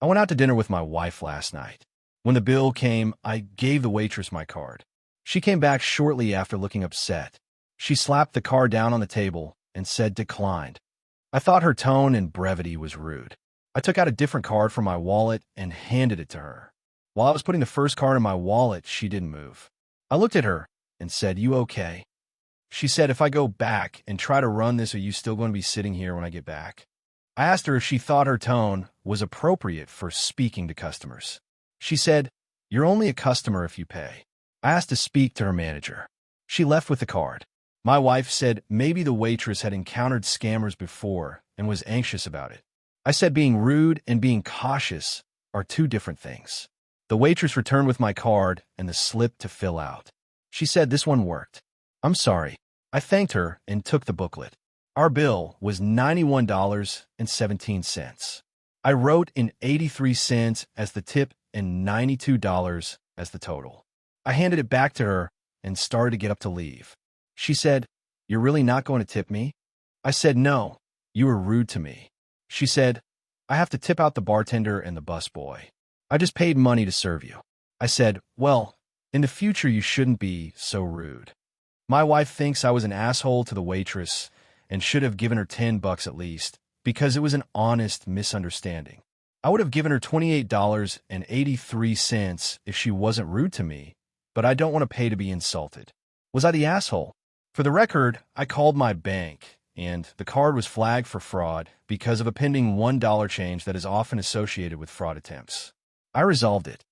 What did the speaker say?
I went out to dinner with my wife last night. When the bill came, I gave the waitress my card. She came back shortly after looking upset. She slapped the card down on the table and said declined. I thought her tone and brevity was rude. I took out a different card from my wallet and handed it to her. While I was putting the first card in my wallet, she didn't move. I looked at her and said, "You okay?" She said, "If I go back and try to run this, are you still going to be sitting here when I get back?" I asked her if she thought her tone was appropriate for speaking to customers. She said, "You're only a customer if you pay." I asked to speak to her manager. She left with the card. My wife said maybe the waitress had encountered scammers before and was anxious about it. I said being rude and being cautious are two different things. The waitress returned with my card and the slip to fill out. She said this one worked. I'm sorry. I thanked her and took the booklet. Our bill was $91.17. I wrote in 83 cents as the tip and $92 as the total. I handed it back to her and started to get up to leave. She said, "You're really not going to tip me?" I said, "No, you were rude to me." She said, "I have to tip out the bartender and the busboy. I just paid money to serve you." I said, "Well, in the future you shouldn't be so rude." My wife thinks I was an asshole to the waitress and should have given her $10 at least, because it was an honest misunderstanding. I would have given her $28.83 if she wasn't rude to me, but I don't want to pay to be insulted. Was I the asshole? For the record, I called my bank, and the card was flagged for fraud because of a pending $1 change that is often associated with fraud attempts. I resolved it.